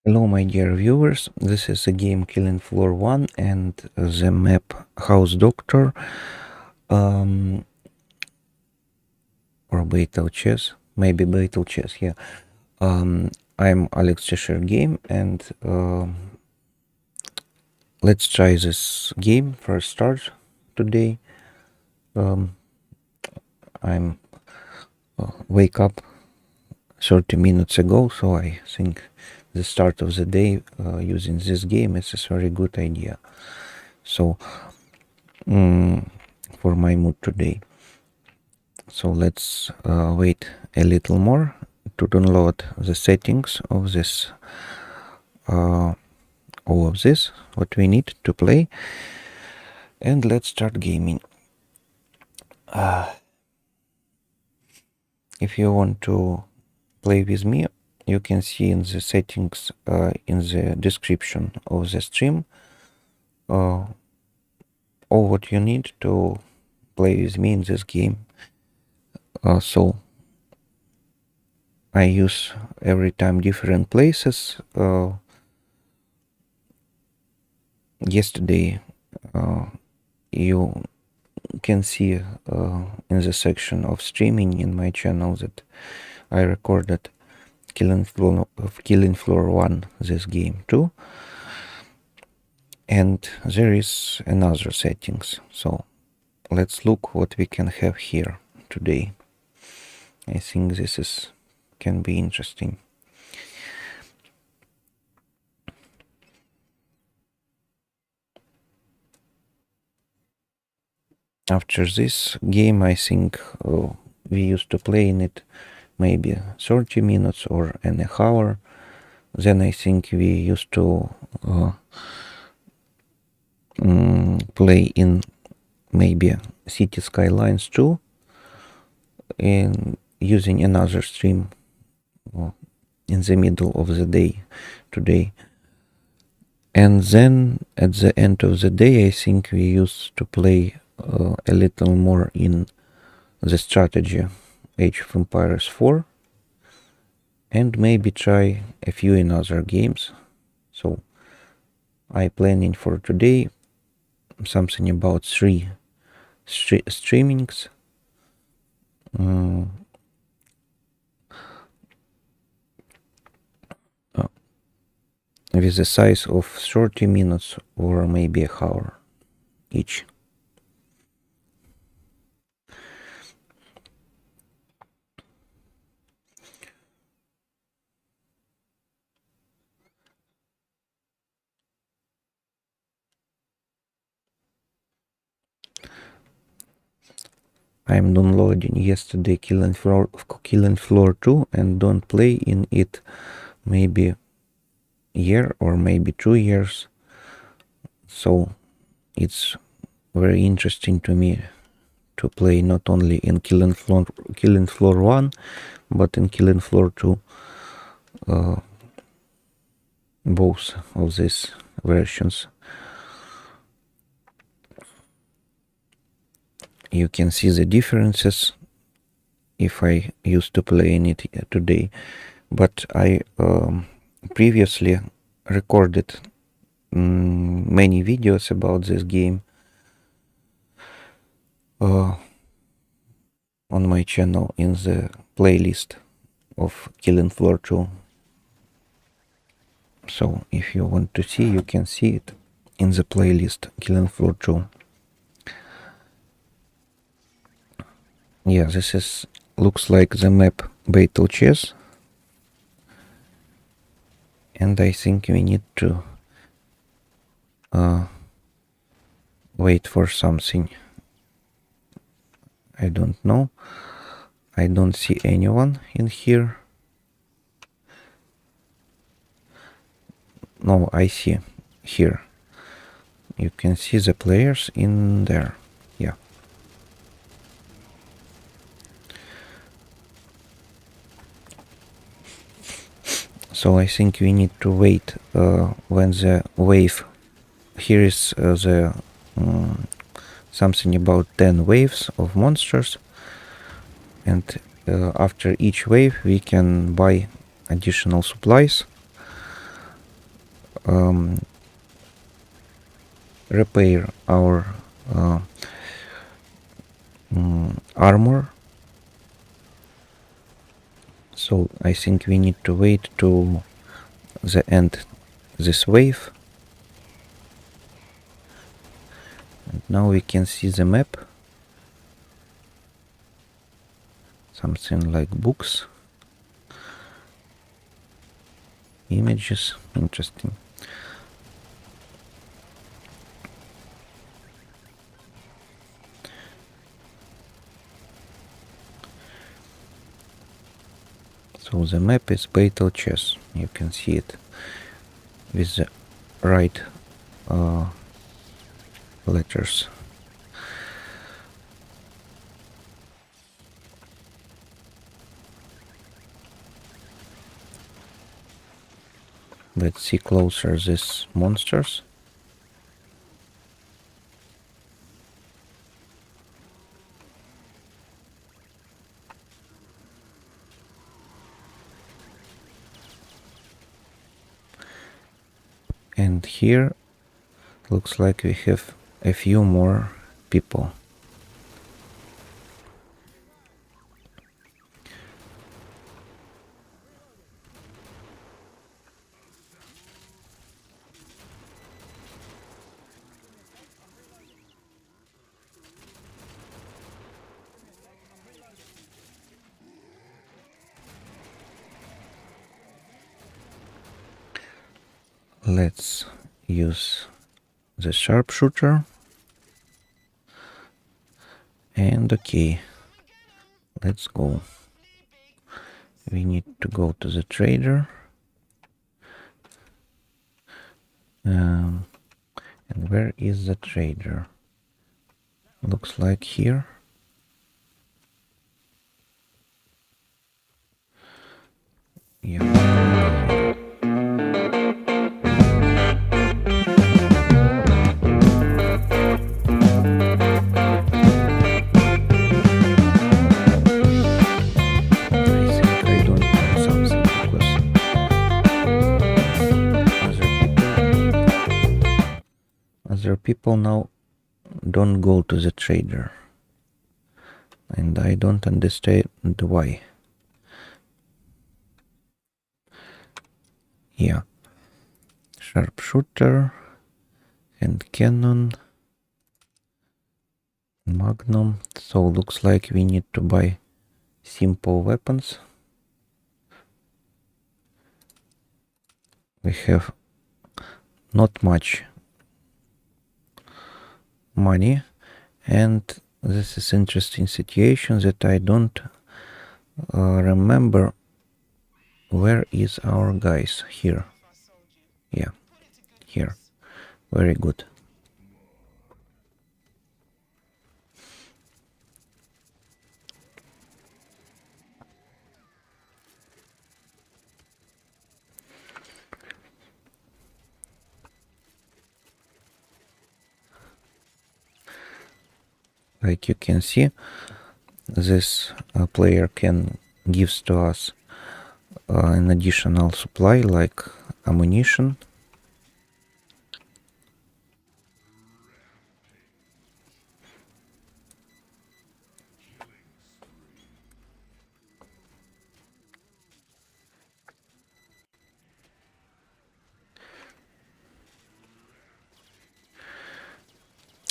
Hello my dear viewers, this is the game Killing Floor 1 and the map House Doctor, or Battle Chess, maybe Battle Chess, yeah. I'm AlexCheshireGame and let's try this game for a start today. I'm wake up 30 minutes ago, so I think the start of the day using this game is a very good idea. So for my mood today. So let's wait a little more to download the settings of this, all of this, what we need to play, and let's start gaming. If you want to play with me, you can see in the settings in the description of the stream all what you need to play with me in this game. So I use every time different places. Yesterday you can see in the section of streaming in my channel that I recorded Killing Floor 1, this game too, and there is another settings. So let's look what we can have here today. I think this can be interesting. After this game, I think we used to play in it maybe 30 minutes or an hour. Then I think we used to play in maybe City Skylines 2 in using another stream in the middle of the day today. And then at the end of the day, I think we used to play a little more in the strategy Age of Empires 4 and maybe try a few in other games. So I planning for today something about 3 streamings. With a size of 30 minutes or maybe a hour each. I'm downloading yesterday Killing Floor 2 and don't play in it maybe year or maybe 2 years. So it's very interesting to me to play not only in Killing Floor 1 but in Killing Floor 2, both of these versions. You can see the differences if I used to play in it today, but I previously recorded many videos about this game on my channel in the playlist of Killing Floor 2. So if you want to see, you can see it in the playlist Killing Floor 2. Yeah, this looks like the map Battle Chess, and I think we need to wait for something. I don't know. I don't see anyone in here. No, I see here. You can see the players in there. Yeah. So I think we need to wait when the wave. Here is the something about 10 waves of monsters, and after each wave we can buy additional supplies repair our armor. So I think we need to wait to the end this wave. And now we can see the map. Something like books. Images. Interesting. So the map is Battle Chess. You can see it with the right letters. Let's see closer these monsters. And here looks like we have a few more people. Let's use the sharpshooter. And okay, let's go. We need to go to the trader. And where is the trader? Looks like here. Yeah. Other people now don't go to the trader, and I don't understand why. Yeah, sharpshooter and cannon, magnum. So looks like we need to buy simple weapons. We have not much money, and this is interesting situation that I don't remember where is our guys. Here. Yeah, here. Very good. Like you can see, this player can gives to us an additional supply like ammunition.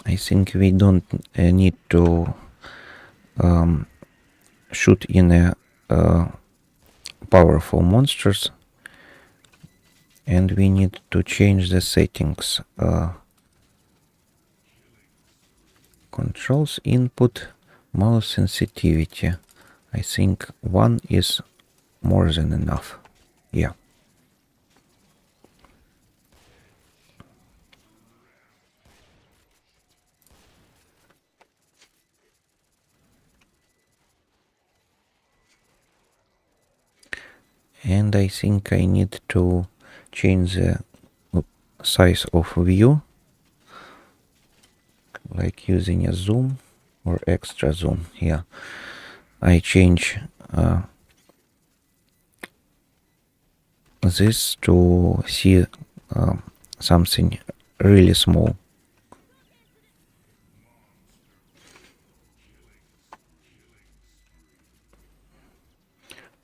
I think we don't need to shoot in a powerful monsters, and we need to change the settings. Controls, input, mouse sensitivity. I think 1 is more than enough. Yeah. And I think I need to change the size of view, like using a zoom or extra zoom. Yeah, I change this to see something really small.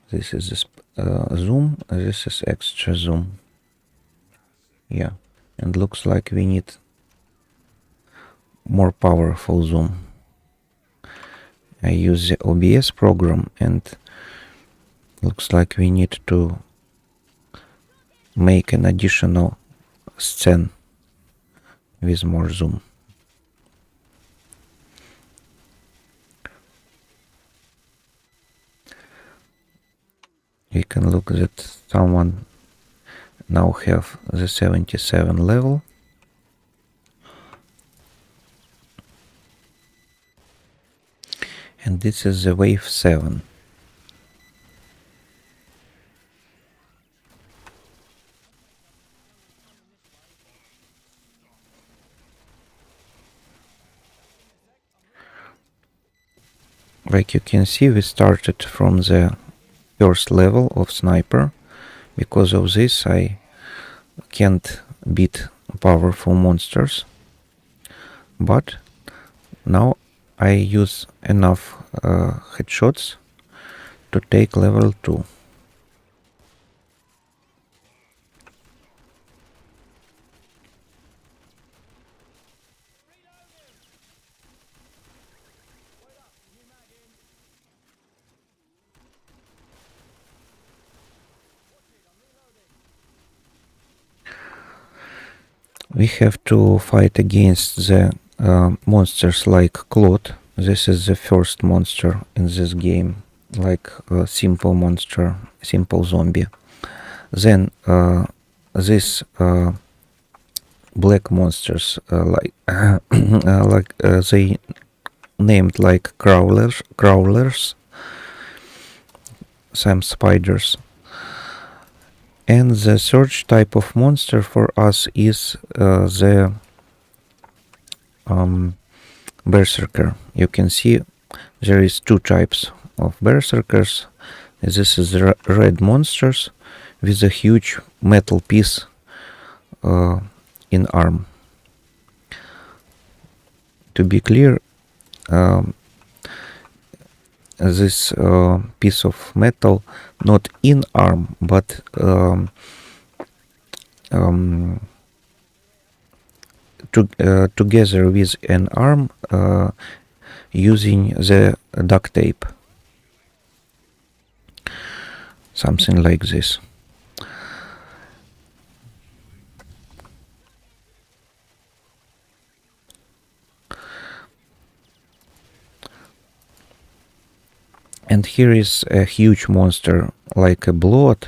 This is this zoom, this is extra zoom. Yeah, and looks like we need more powerful zoom. I use the OBS program and looks like we need to make an additional scene with more zoom. We can look that someone now have the 77 level. And this is the wave 7. Like you can see, we started from the first level of sniper. Because of this, I can't beat powerful monsters. But now I use enough headshots to take level 2. We have to fight against the monsters like Claude. This is the first monster in this game, like a simple monster, simple zombie. Then this black monsters, like they named like crawlers, some spiders. And the third type of monster for us is the berserker. You can see there is 2 types of berserkers. This is the red monsters with a huge metal piece in arm. To be clear, this piece of metal not in arm, but together with an arm using the duct tape. Something like this. And here is a huge monster like a blood.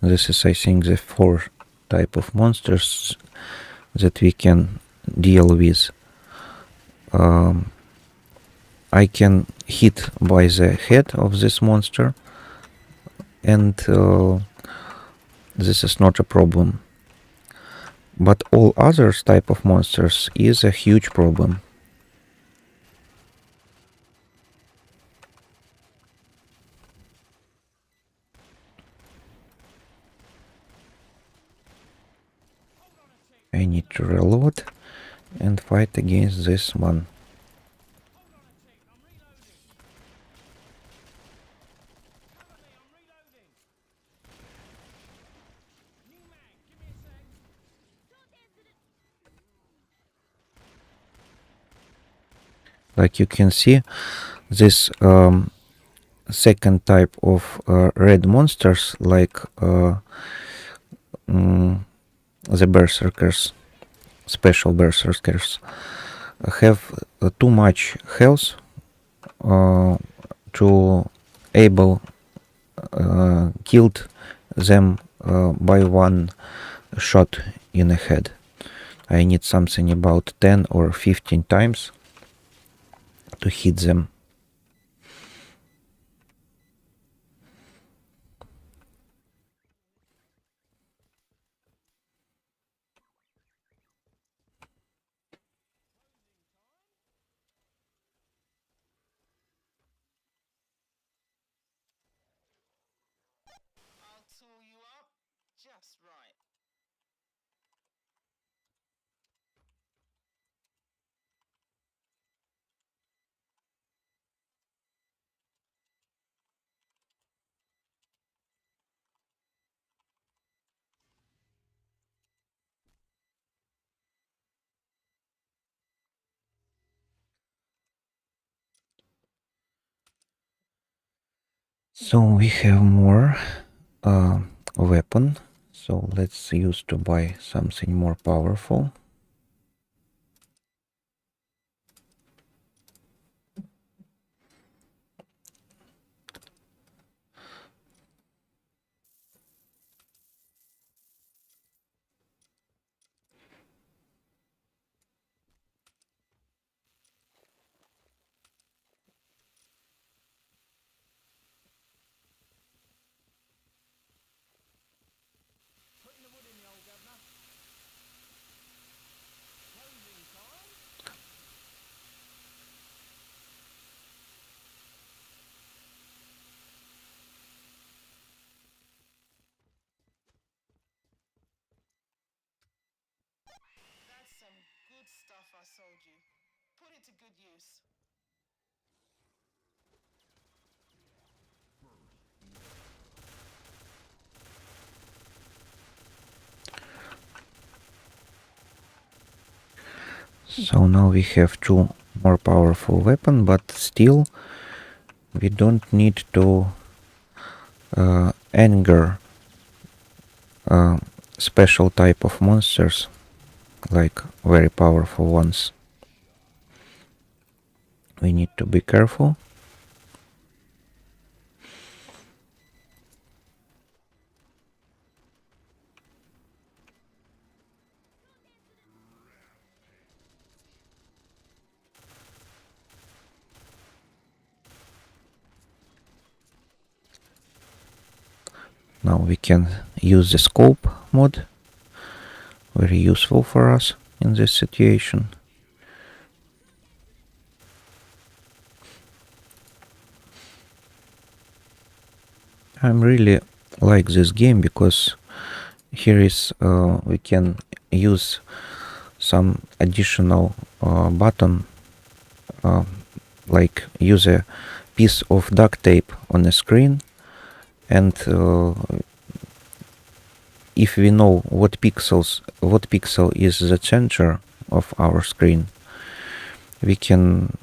This is, I think, the 4th type of monsters that we can deal with. I can hit by the head of this monster, and this is not a problem. But all other type of monsters is a huge problem. I need to reload and fight against this one. Like you can see, this second type of red monsters, like the berserkers, special berserkers, have too much health to able killed them by one shot in the head. I need something about 10 or 15 times to hit them. I'll tool you up just right. So we have more weapon. So let's use to buy something more powerful. That's some good stuff I sold you. Put it to good use. So now we have two more powerful weapon, but still we don't need to anger special type of monsters like very powerful ones. We need to be careful. Now we can use the scope mod, very useful for us in this situation. I'm really like this game because here is we can use some additional button, like use a piece of duct tape on the screen, and if we know what pixel is the center of our screen, we can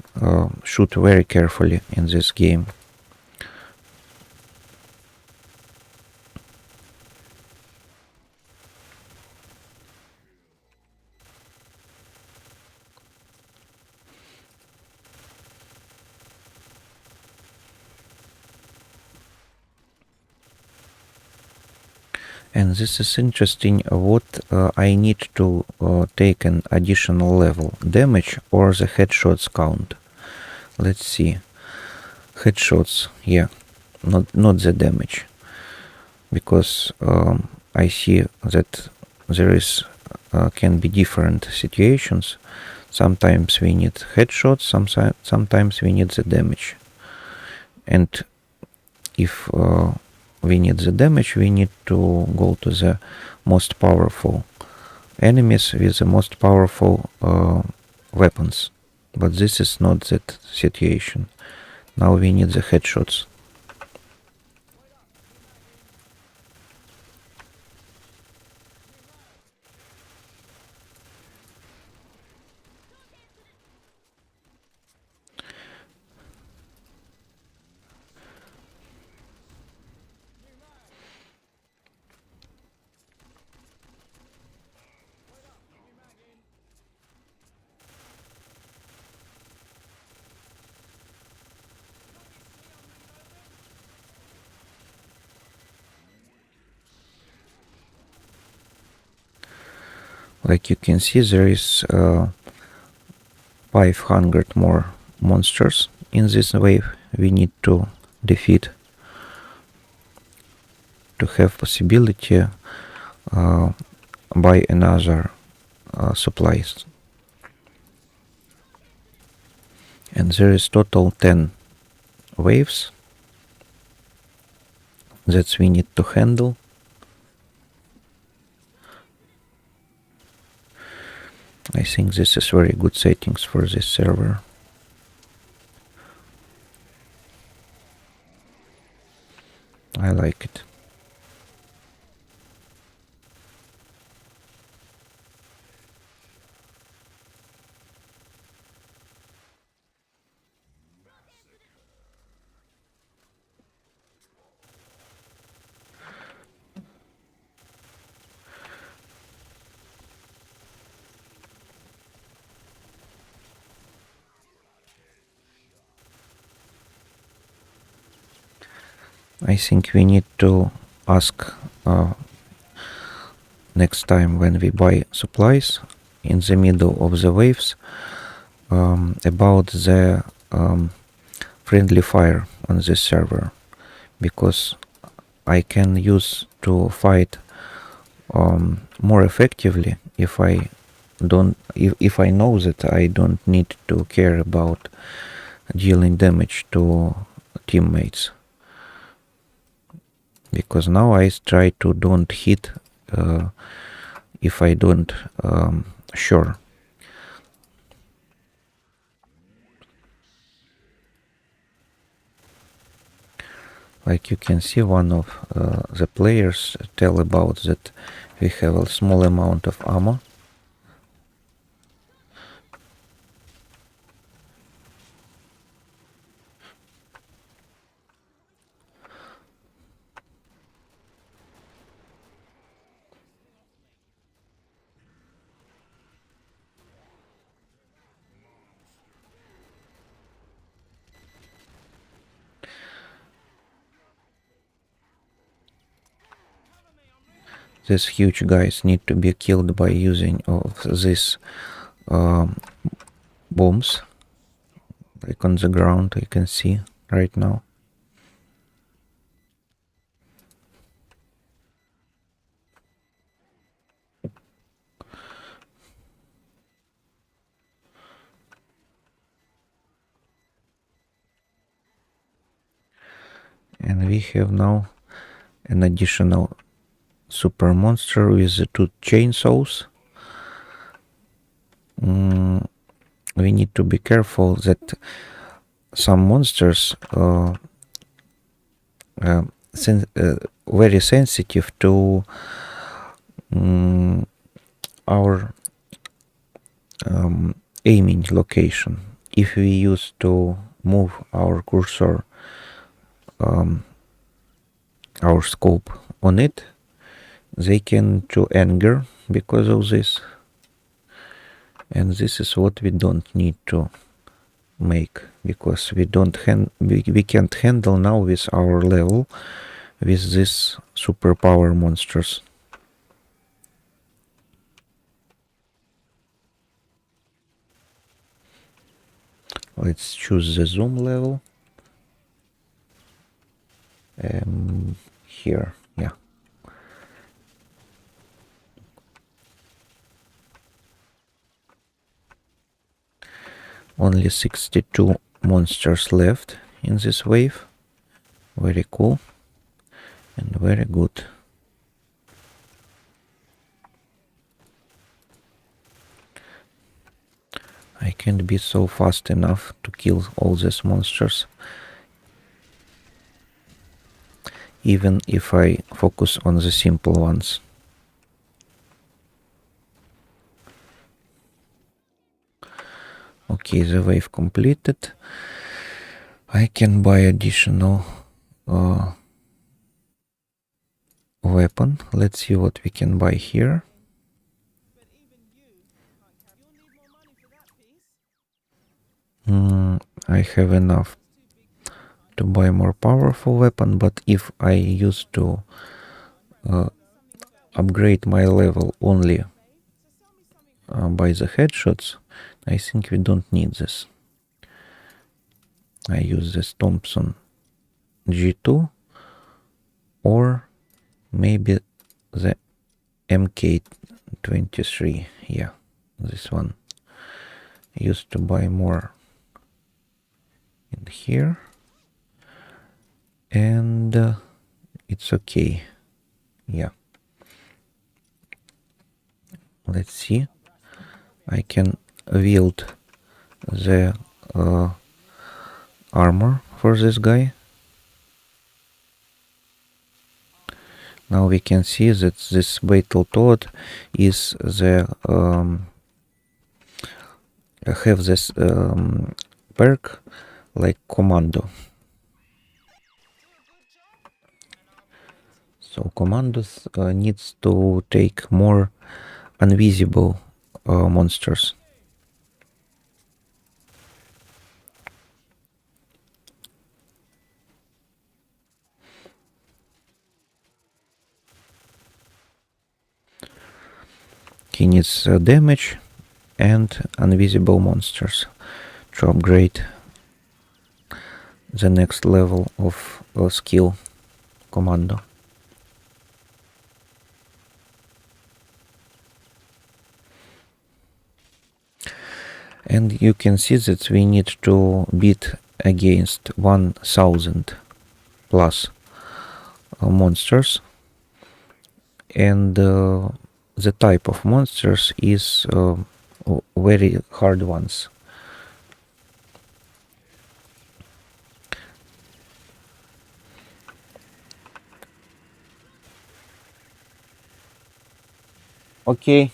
shoot very carefully in this game. And this is interesting what I need to take an additional level, damage or the headshots count. Let's see. Headshots, yeah, not the damage, because I see that there is can be different situations. Sometimes we need headshots, sometimes we need the damage. And if we need the damage, we need to go to the most powerful enemies with the most powerful weapons. But this is not that situation. Now we need the headshots. Like you can see, there is 500 more monsters in this wave we need to defeat to have possibility buy another supplies. And there is total 10 waves that we need to handle. I think this is very good settings for this server. I like it. I think we need to ask next time when we buy supplies in the middle of the waves about the friendly fire on this server, because I can use to fight more effectively if I know that I don't need to care about dealing damage to teammates, because now I try to don't hit if I don't sure. Like you can see, one of the players tell about that we have a small amount of ammo. These huge guys need to be killed by using of these bombs, like on the ground you can see right now. And we have now an additional super monster with the 2 chainsaws. We need to be careful that some monsters very sensitive to our aiming location. If we use to move our cursor, our scope on it, they can to anger because of this. And this is what we don't need to make, because we can't handle now with our level with these superpower monsters. Let's choose the zoom level. Here, yeah. Only 62 monsters left in this wave. Very cool and very good. I can't be so fast enough to kill all these monsters, even if I focus on the simple ones. Okay, the wave completed. I can buy additional weapon. Let's see what we can buy here. I have enough to buy more powerful weapon, but if I used to upgrade my level only by the headshots, I think we don't need this. I use this Thompson G2 or maybe the MK23. Yeah, this one. Used to buy more in here, and it's okay. Yeah. Let's see. I can wield the armor for this guy. Now we can see that this Battle Toad is the have this perk like commando. So commandos needs to take more invisible monsters. he needs damage and invisible monsters to upgrade the next level of skill commando. And you can see that we need to beat against 1000 plus monsters, and the type of monsters is very hard ones. Okay.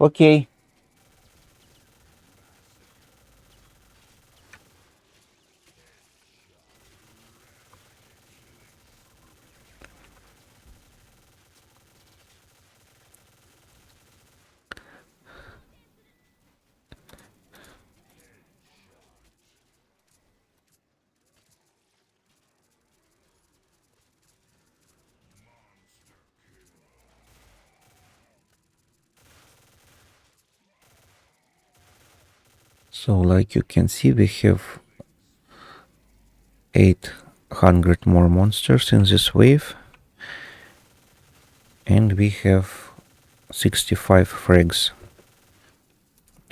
Okay. So like you can see, we have 800 more monsters in this wave, and we have 65 frags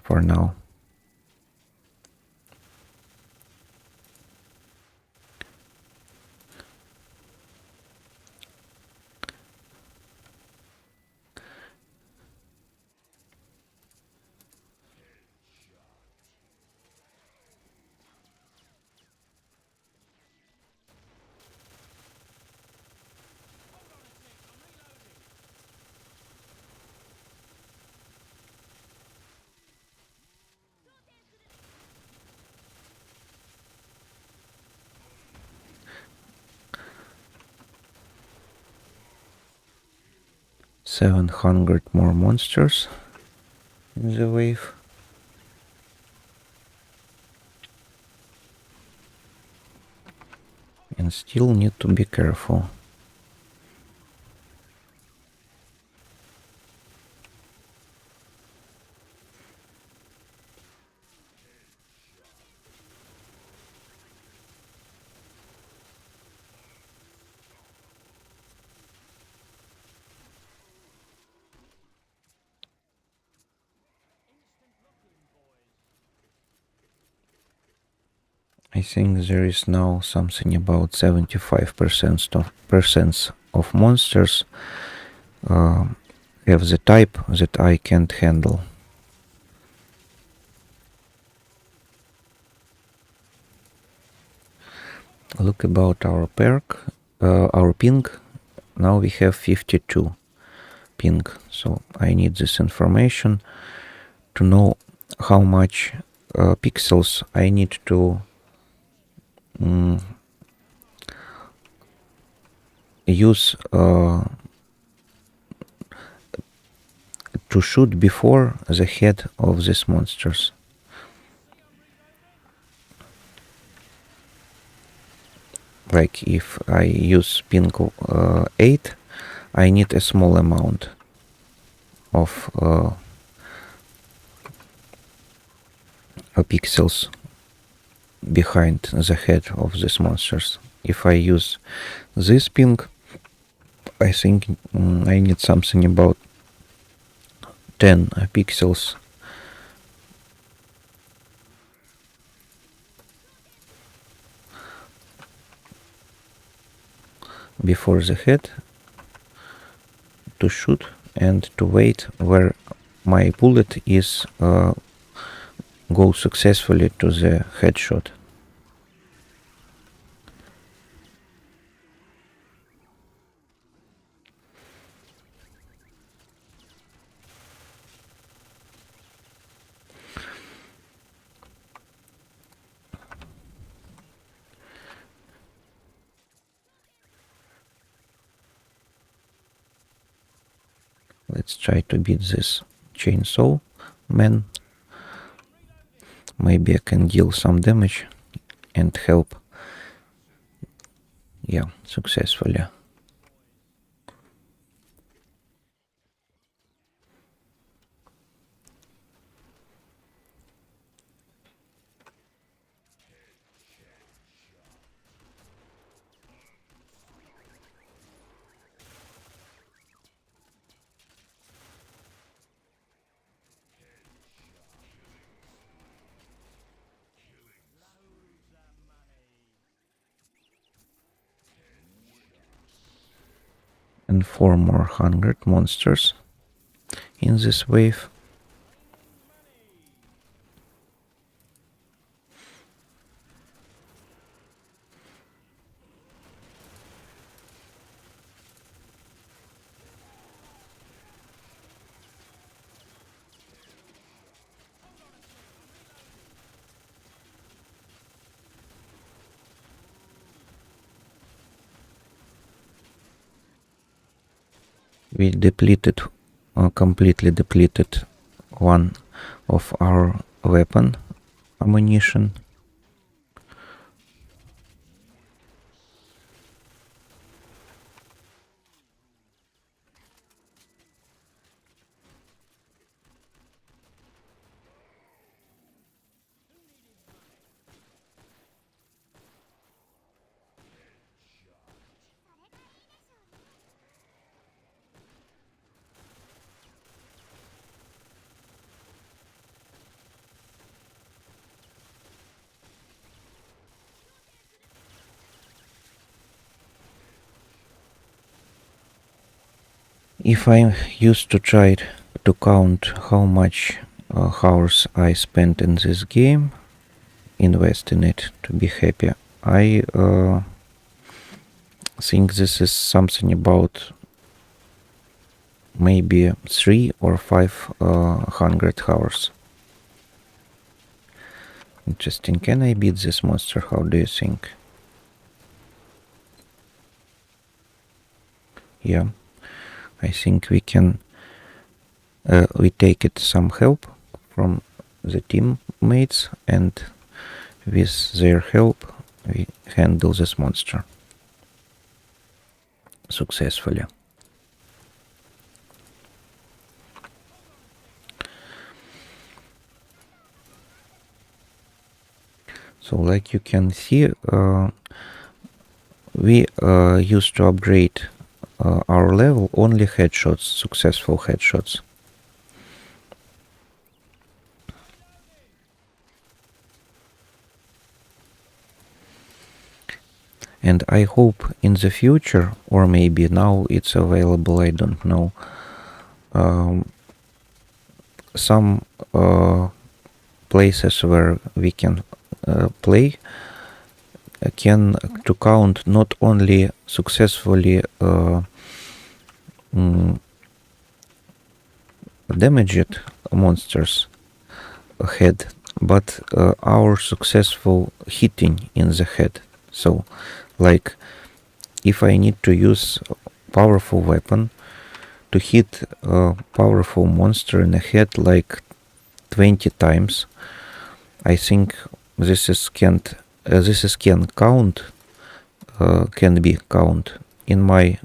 for now. $700 more monsters in the wave. And still need to be careful. I think there is now something about 75% of monsters have the type that I can't handle. Look about our perk, our ping. Now we have 52 ping. So I need this information to know how much pixels I need to use to shoot before the head of these monsters. Like if I use ping 8, I need a small amount of pixels behind the head of these monsters. If I use this ping, I think I need something about 10 pixels before the head to shoot and to wait where my bullet is go successfully to the headshot. Let's try to beat this chainsaw man. Maybe I can deal some damage and help. Yeah, successfully. And 4 more 100 monsters in this wave. We depleted, completely depleted one of our weapon ammunition. If I used to try to count how much hours I spent in this game, invest in it to be happy, I think this is something about maybe 3 or 500 hours. Interesting. Can I beat this monster? How do you think? Yeah, I think we can. We take it some help from the teammates, and with their help, we handle this monster successfully. So, like you can see, we used to upgrade our level only headshots, successful headshots. And I hope in the future, or maybe now it's available, I don't know, some places where we can play can to count not only successfully damaged monsters head, but our successful hitting in the head. So, like, if I need to use powerful weapon to hit a powerful monster in the head like 20 times, I think this is can count, can be count in my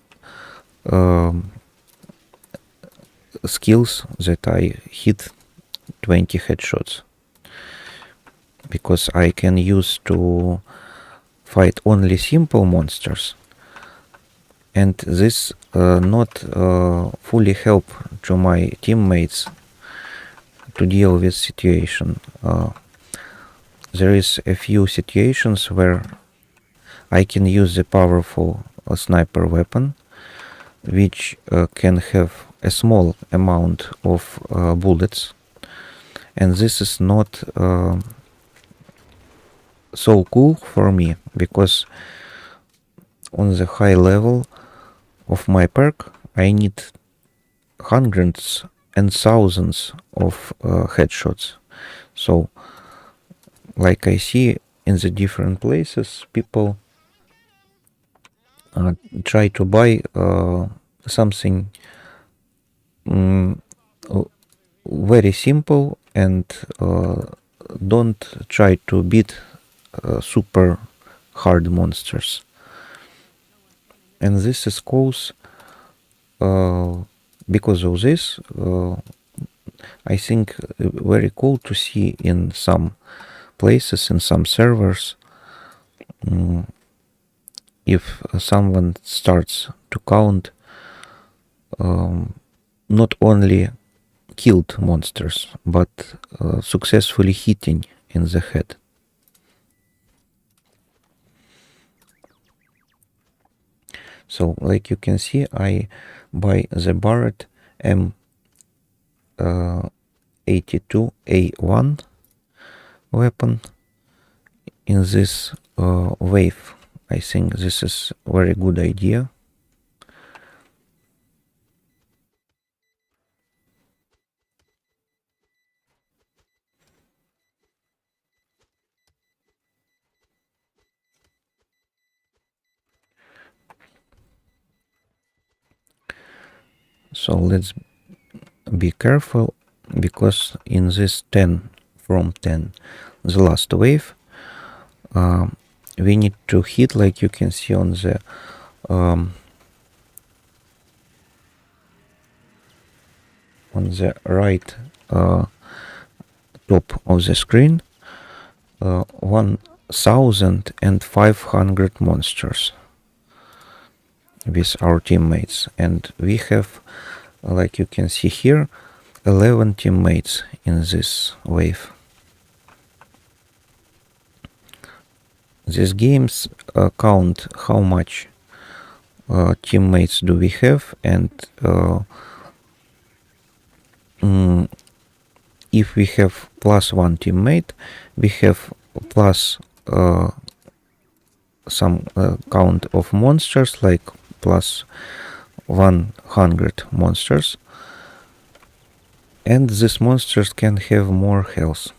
skills that I hit 20 headshots, because I can use to fight only simple monsters, and this not fully help to my teammates to deal with situation. There is a few situations where I can use the powerful sniper weapon, which can have a small amount of bullets, and this is not so cool for me, because on the high level of my perk I need hundreds and thousands of headshots. So, like I see in the different places, people try to buy something very simple, and don't try to beat super hard monsters. And this is cause because of this, I think very cool to see in some places, in some servers, if someone starts to count not only killed monsters, but successfully hitting in the head. So, like you can see, I buy the Barrett M82A1 weapon in this wave. I think this is a very good idea. So let's be careful, because in this 10 from 10, the last wave, we need to hit, like you can see on the right top of the screen, 1,500 monsters with our teammates, and we have, like you can see here, 11 teammates in this wave. These games count how much teammates do we have, and if we have plus one teammate, we have plus some count of monsters, like plus 100 monsters, and these monsters can have more health.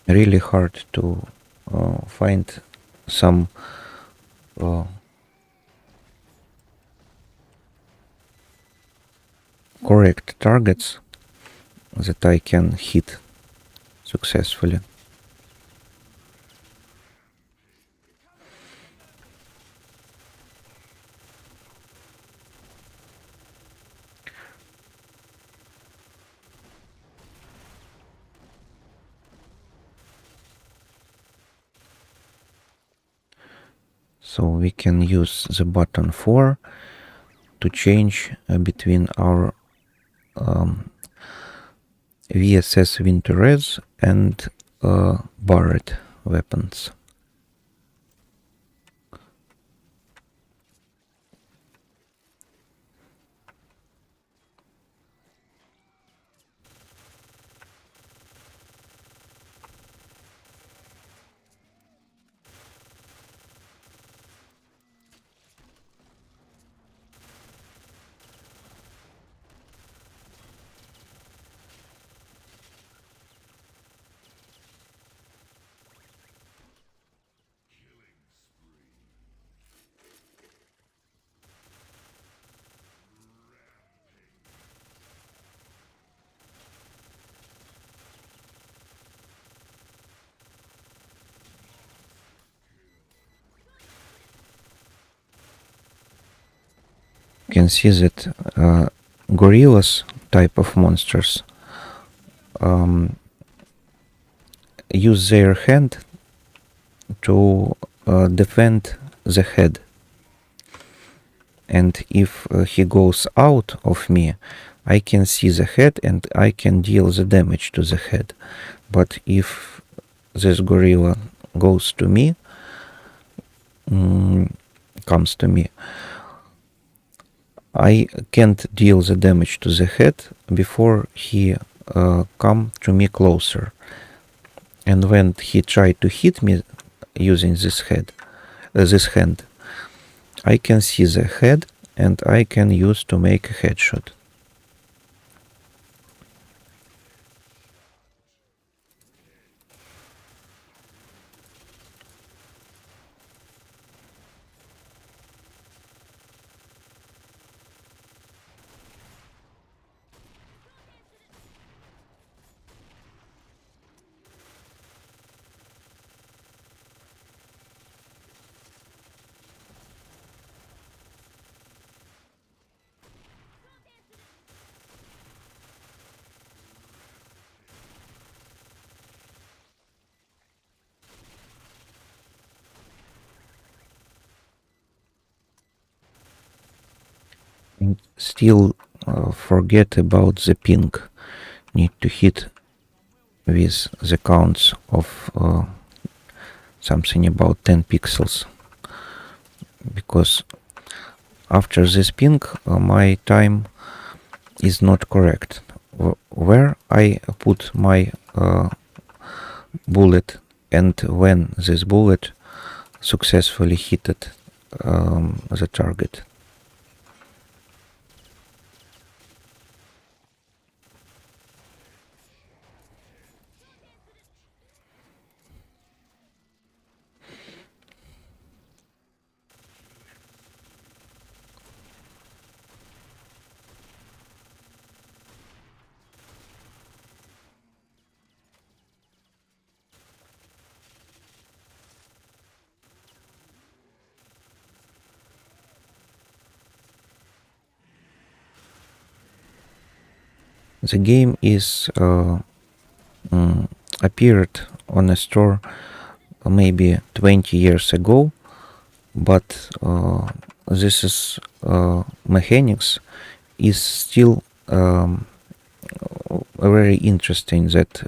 Really hard to find some correct targets that I can hit successfully. So we can use the button 4 to change between our VSS Winter Reds and Barrett weapons. You can see that gorillas type of monsters use their hand to defend the head. And if he goes out of me, I can see the head and I can deal the damage to the head. But if this gorilla goes to me, comes to me, I can't deal the damage to the head before he come to me closer. And when he tried to hit me using this hand, I can see the head and I can use to make a headshot. And still forget about the ping. Need to hit with the counts of something about 10 pixels, because after this ping my time is not correct. Where I put my bullet and when this bullet successfully hit the target. The game is appeared on a store maybe 20 years ago, but this is mechanics is still very interesting, that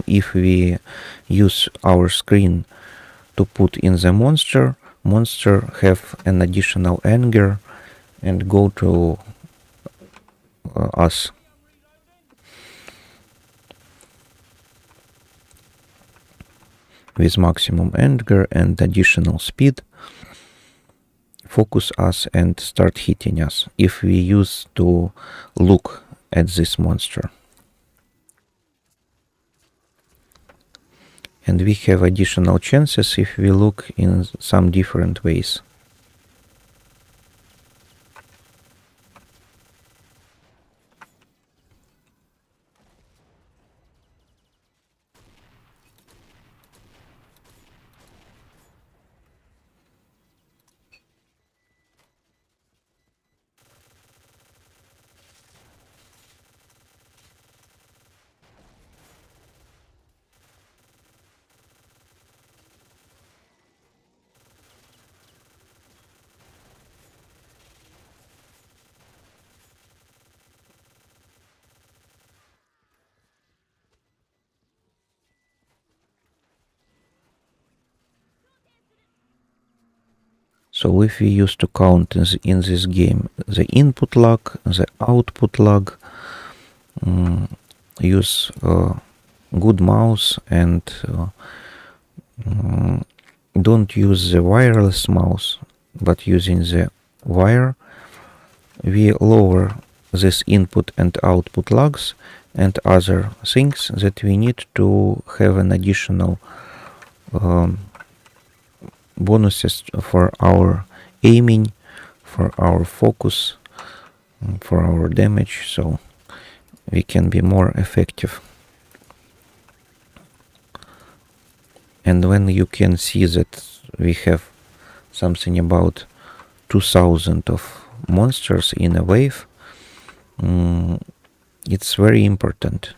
if we use our screen to put in the monster have an additional anger and go to us. With maximum anger and additional speed, focus us and start hitting us if we use to look at this monster. And we have additional chances if we look in some different ways. So if we used to count in this game the input lag, the output lag, use good mouse and don't use the wireless mouse, but using the wire, we lower this input and output lags and other things that we need to have an additional bonuses for our aiming, for our focus, for our damage, so we can be more effective. And when you can see that we have something about 2000 of monsters in a wave, it's very important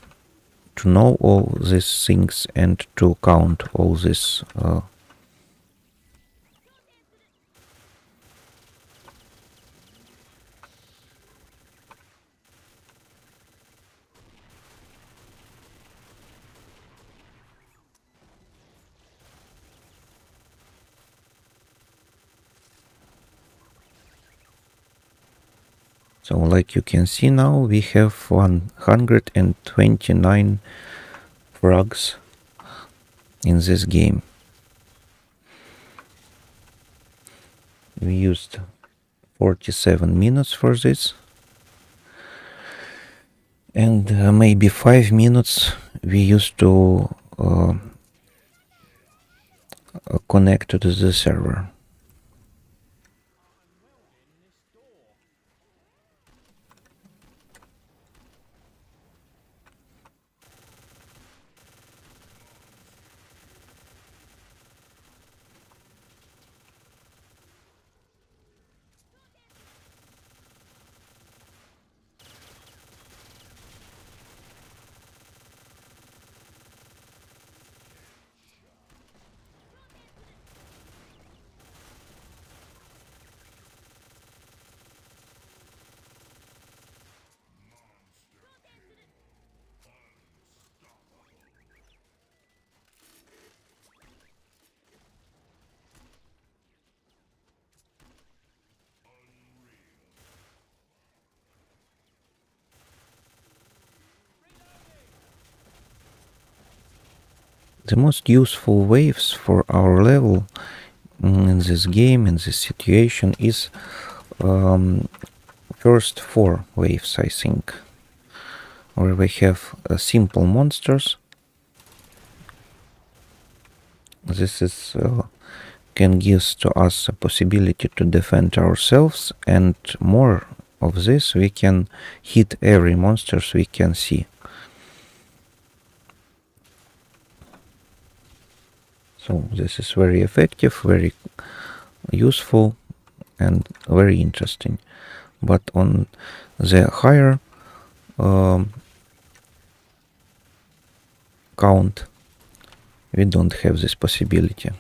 to know all these things and to count all this. So like you can see now, we have 129 frogs in this game. We used 47 minutes for this, and maybe 5 minutes we used to connect to the server. The most useful waves for our level in this game, in this situation, is first 4 waves, I think, where we have simple monsters. This is can give to us a possibility to defend ourselves, and more of this we can hit every monsters we can see. So this is very effective, very useful, and very interesting. But on the higher count, we don't have this possibility.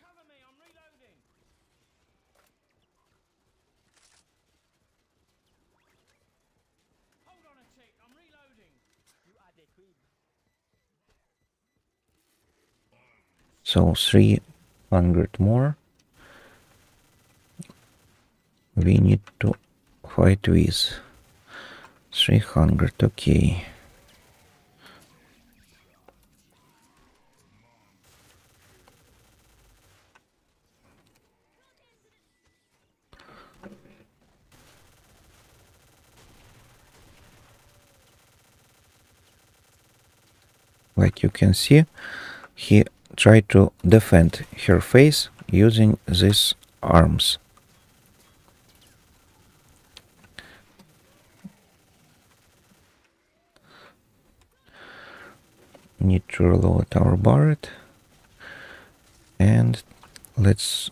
Cover me, I'm reloading. Hold on a tick, I'm reloading. So 300 more we need to fight with. 300, okay. Like you can see, he tried to defend her face using these arms. Need to reload our Barret, and let's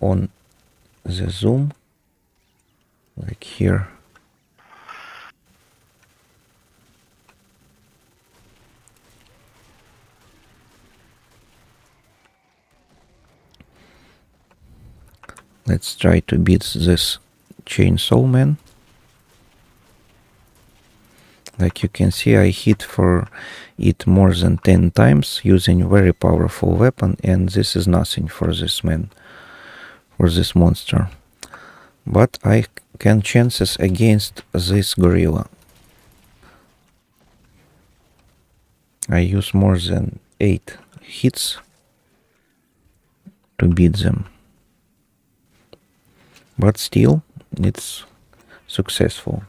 on the zoom, like here. Let's try to beat this chainsaw man. Like you can see, I hit for it more than 10 times using very powerful weapon, and this is nothing for this man, for this monster. But I can chances against this gorilla. I use more than 8 hits to beat them. But still, it's successful.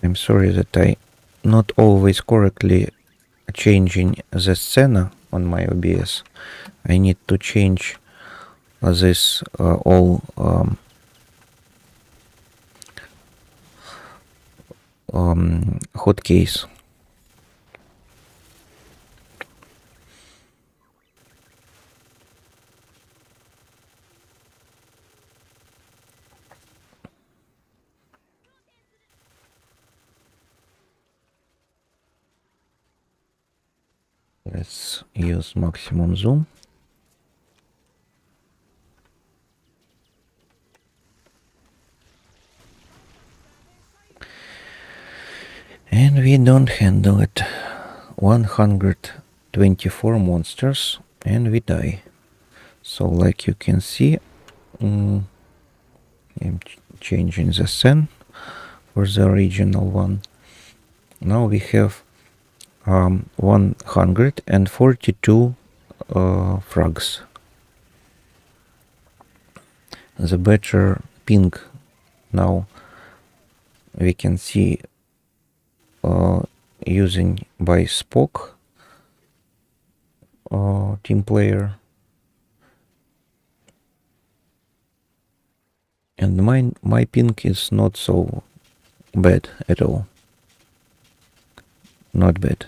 I'm sorry that I not always correctly changing the scena on my OBS. I need to change this all hotkeys. Let's use maximum zoom. And we don't handle it. 124 monsters and we die. So like you can see, I'm changing the scene for the original one. Now we have 142 frogs. The better ping now we can see using by Spock team player, and my ping is not so bad at all. Not bad.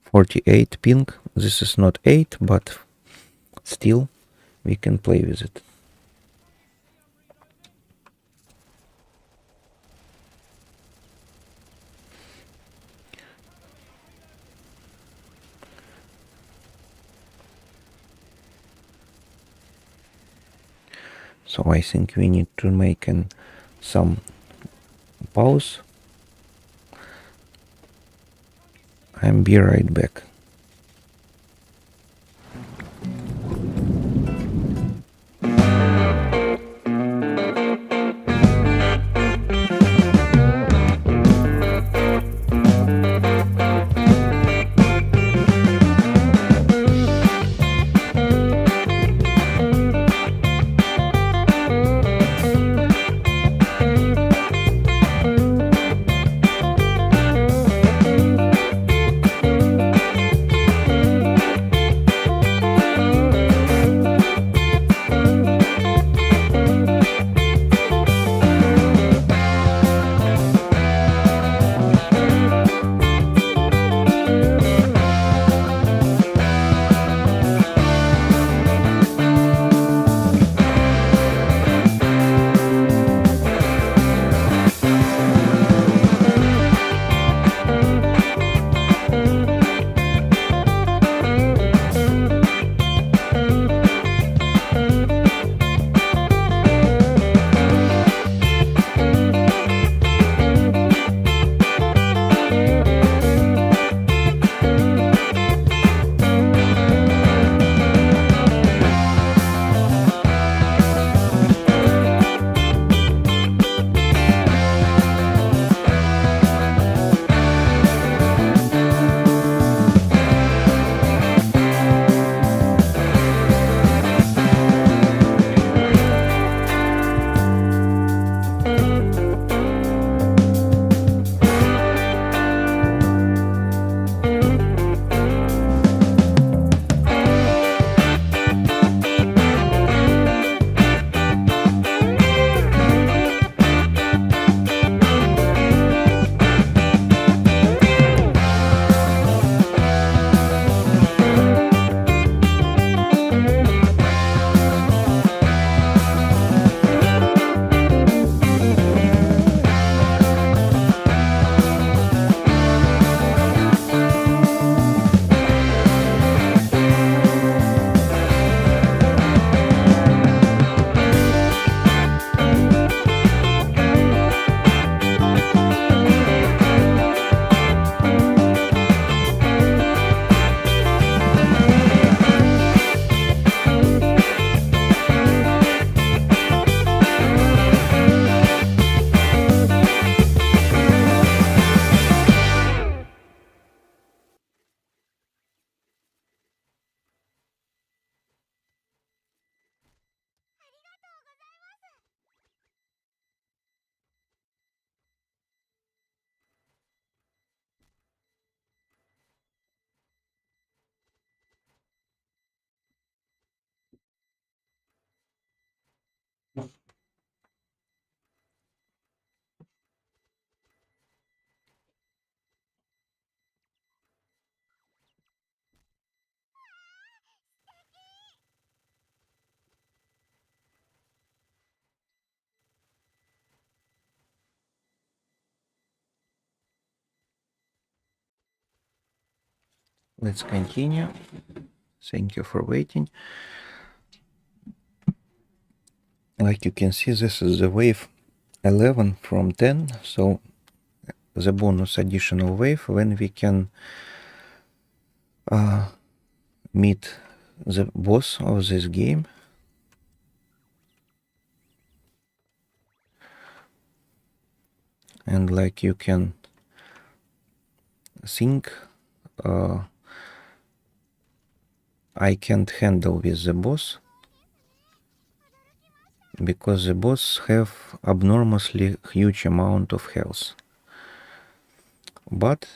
48 ping. This is not 8, but still we can play with it. So I think we need to make some pause. I'll be right back. Let's continue. Thank you for waiting. Like you can see, this is the wave 11 from 10, so the bonus additional wave when we can meet the boss of this game. And like you can think, I can't handle with the boss because the boss have abnormously huge amount of health. But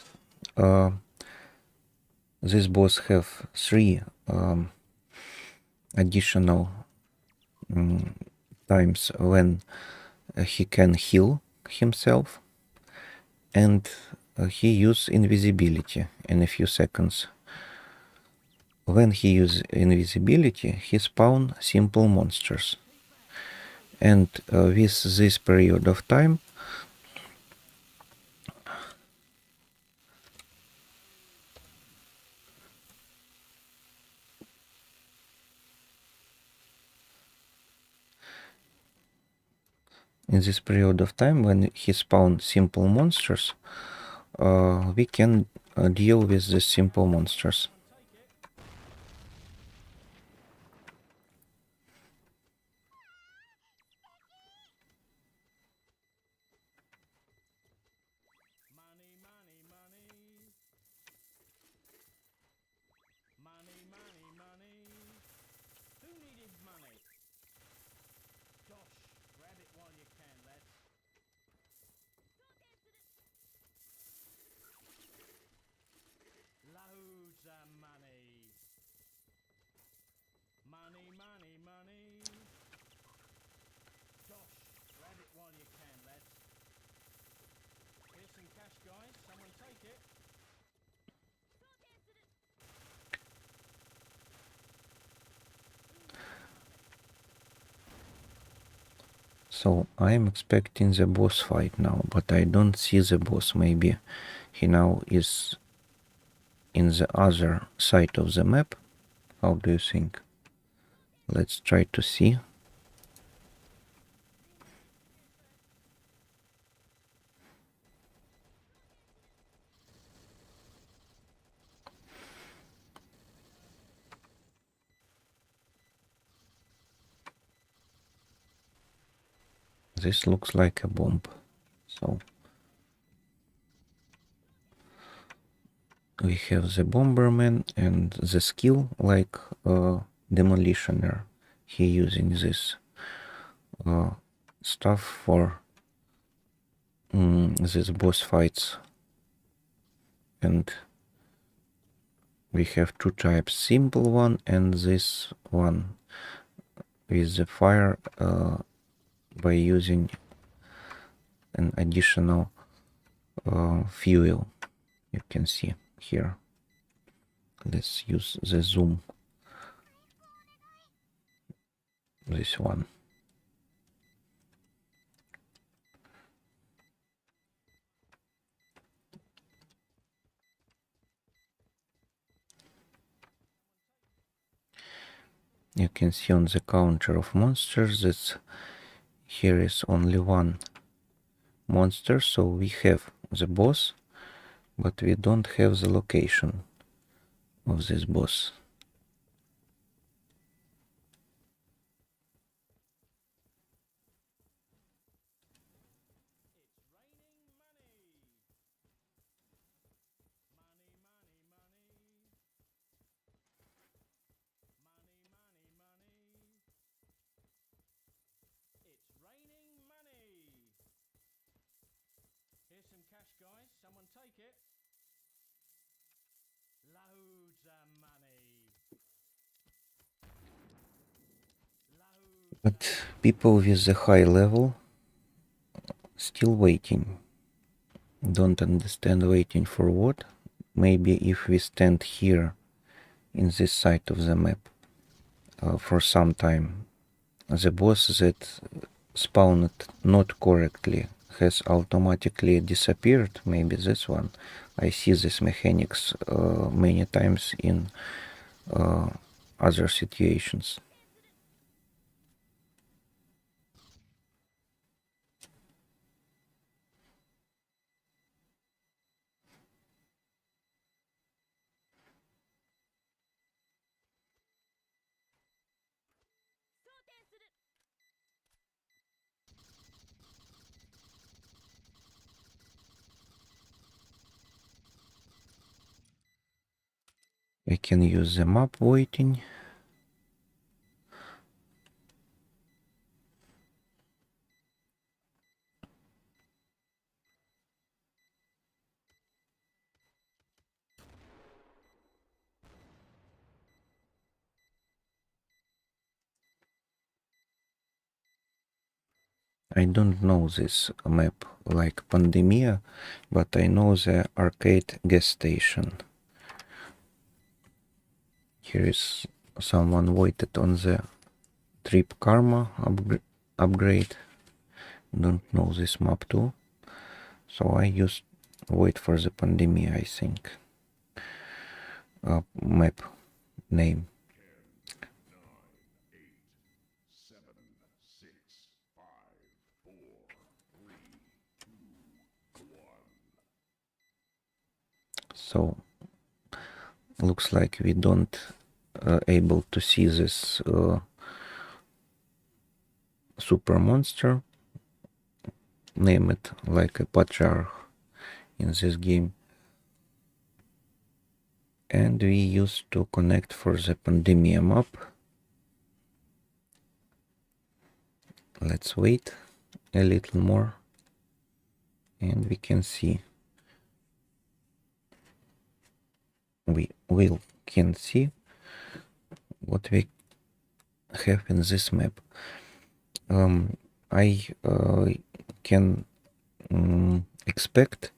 this boss have 3 additional times when he can heal himself, and he use invisibility in a few seconds. When he use invisibility, he spawn simple monsters. And with this period of time, when he spawn simple monsters, we can deal with the simple monsters. So I'm expecting the boss fight now, but I don't see the boss. Maybe he now is in the other side of the map. How do you think? Let's try to see. This looks like a bomb. So we have the Bomberman and the skill like Demolitioner. He using this stuff for these boss fights. And we have 2 types, simple one and this one with the fire by using an additional fuel. You can see here. Let's use the zoom. This one. You can see on the counter of monsters that here is only 1 monster, so we have the boss, but we don't have the location of this boss. But people with the high level still waiting. Don't understand waiting for what. Maybe if we stand here in this side of the map for some time, the boss that spawned not correctly has automatically disappeared. Maybe this one. I see this mechanics many times in other situations. We can use the map waiting. I don't know this map like Pandemia, but I know the arcade gas station. Here is someone waited on the trip karma upgrade. Don't know this map too. So I used wait for the Pandemia, I think. Map name. So looks like we don't able to see this super monster. Name it like a patriarch in this game. And we used to connect for the Pandemia map. Let's wait a little more and we can see. We can see what we have in this map. I can expect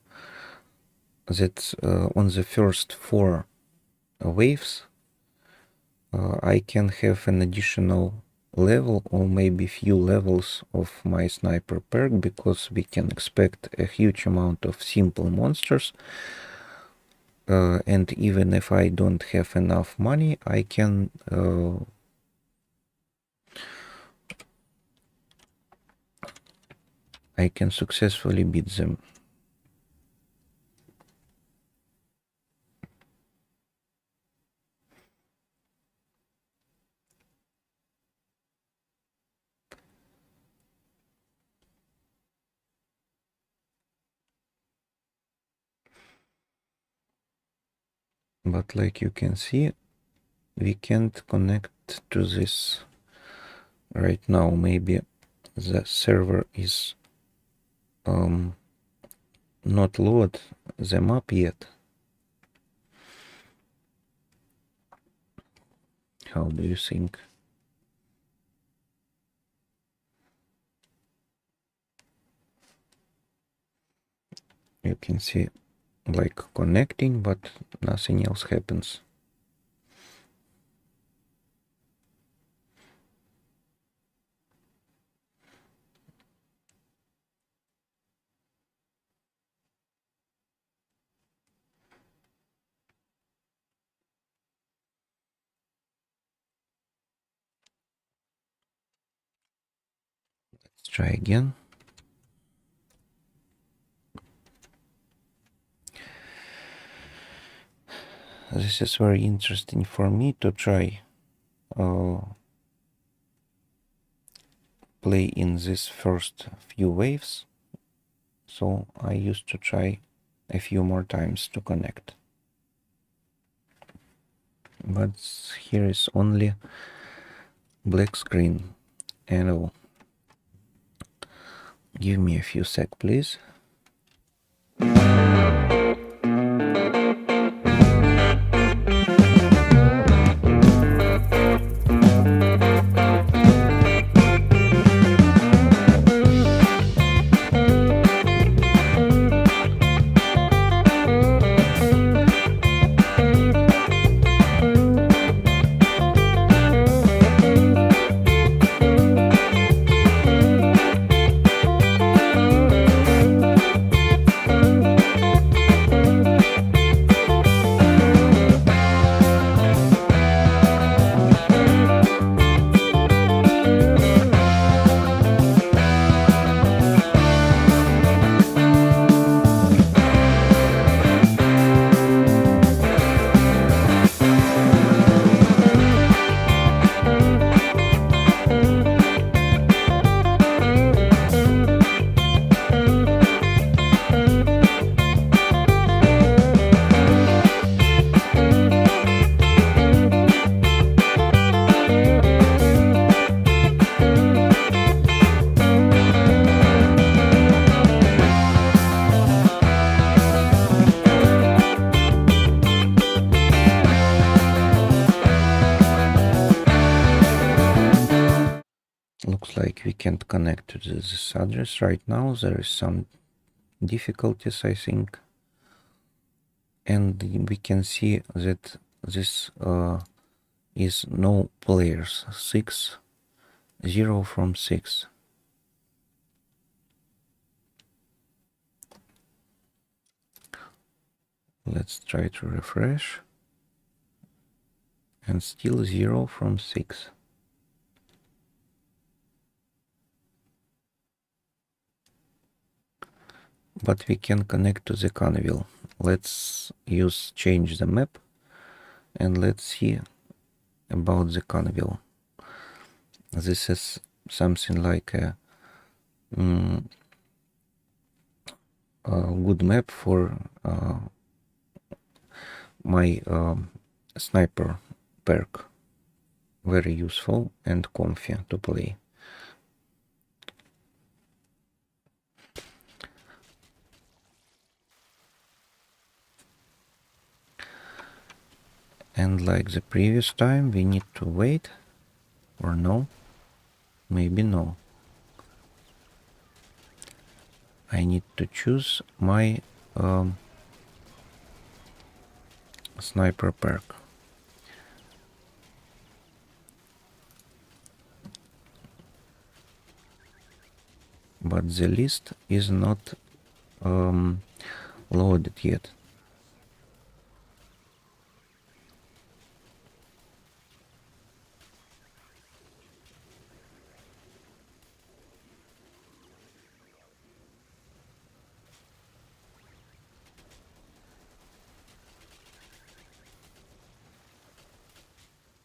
that on the first 4 waves I can have an additional level or maybe few levels of my sniper perk, because we can expect a huge amount of simple monsters, and even if I don't have enough money, I can successfully beat them. But like you can see, we can't connect to this right now. Maybe the server is not load the map yet. How do you think? You can see like connecting, but nothing else happens. Let's try again. This is very interesting for me to try play in this first few waves, so I used to try a few more times to connect. But here is only black screen. And give me a few sec, please. we can't connect to this address right now. There is some difficulties, I think. And we can see that this is no players, 6, 0 from 6. Let's try to refresh. And still 0 from 6. But we can connect to the Canville. Let's change the map, and let's see about the Canville. This is something like a good map for my sniper perk. Very useful and comfy to play. And like the previous time, we need to wait, or no? Maybe no. I need to choose my sniper perk. But the list is not loaded yet.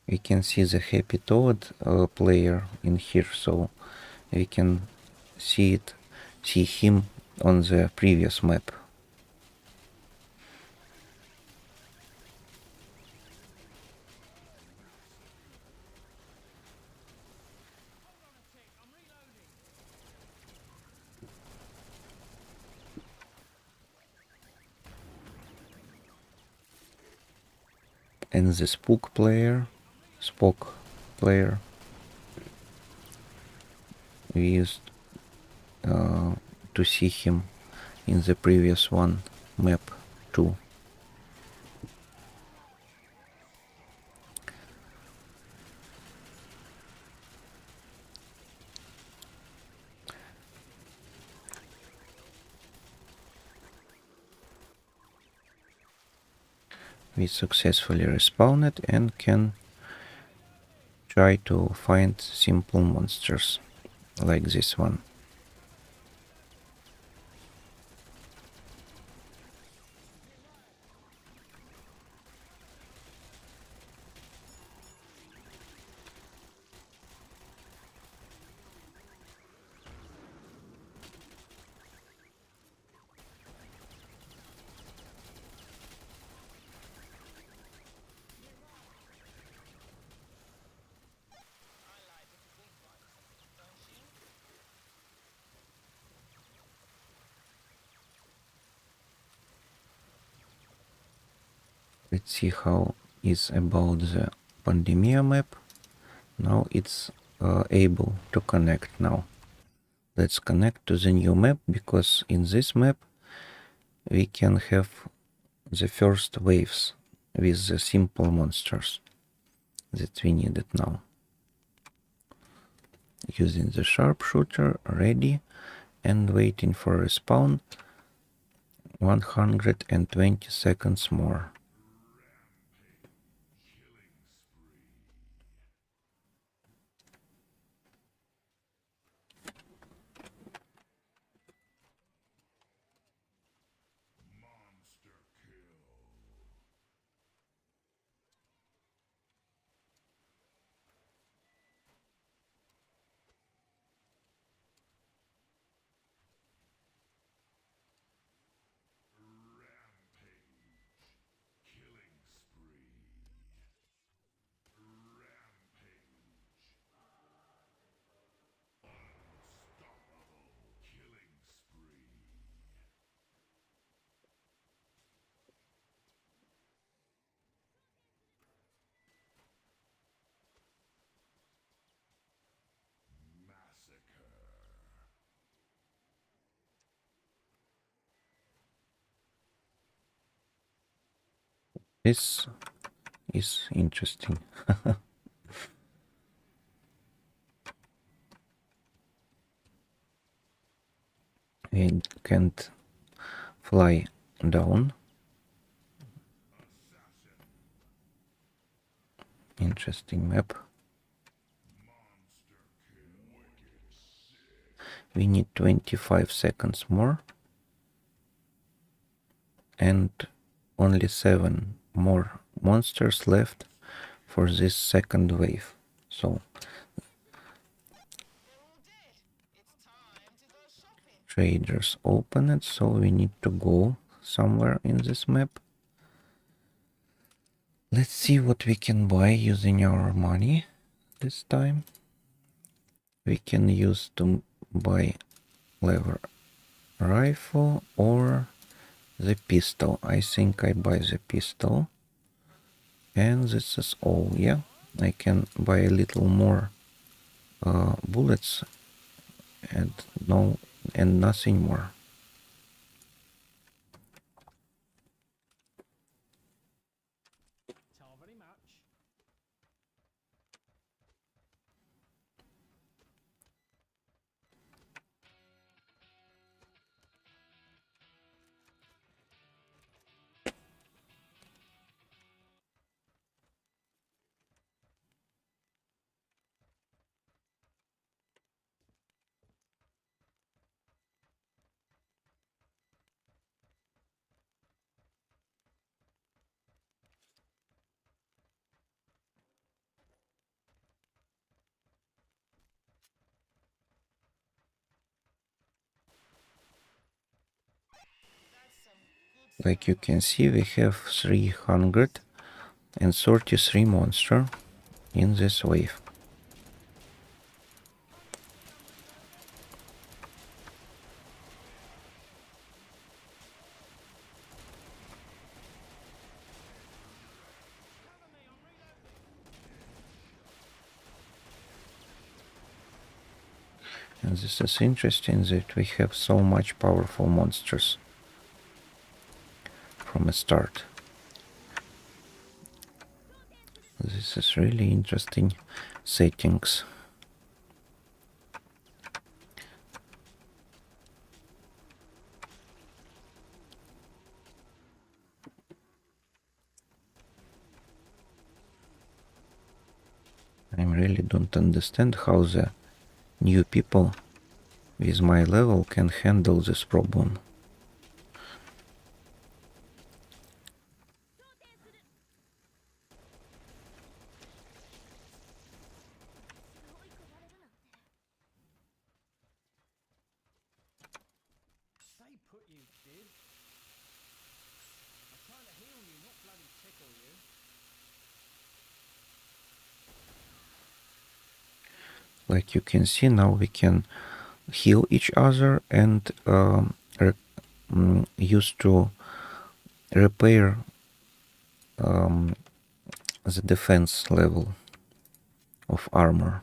We can see the Happy Toad player in here, so we can see him on the previous map. And the Spook player, we used to see him in the previous one, map 2. We successfully respawned and can try to find simple monsters like this one. Let's see how is about the Pandemia map. Now it's able to connect now. Let's connect to the new map, because in this map we can have the first waves with the simple monsters that we needed now. Using the sharpshooter, ready, and waiting for respawn. 120 seconds more. This is interesting. We can't fly down. Interesting map. We need 25 seconds more. And only 7 more monsters left for this second wave. So traders open it, so we need to go somewhere in this map. Let's see what we can buy using our money this time. We can use to buy lever rifle or the pistol. I think I buy the pistol. And this is all, yeah. I can buy a little more bullets and nothing more. Like you can see, we have 333 monster in this wave. And this is interesting that we have so much powerful monsters from the start. This is really interesting settings. I really don't understand how the new people with my level can handle this problem. Like you can see, now we can heal each other and use to repair the defense level of armor.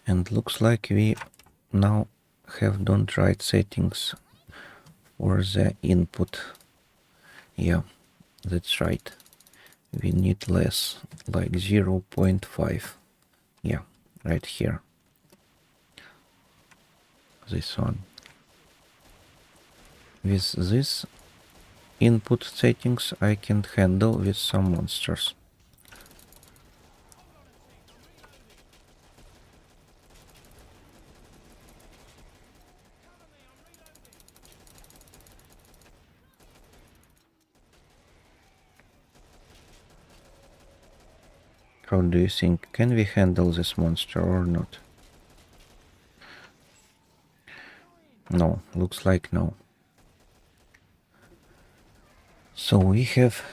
And looks like we now have done right settings for the input. Yeah, that's right. We need less, like 0.5. Yeah, right here. This one. With this input settings I can handle with some monsters. How do you think? Can we handle this monster or not? No, looks like no. So we have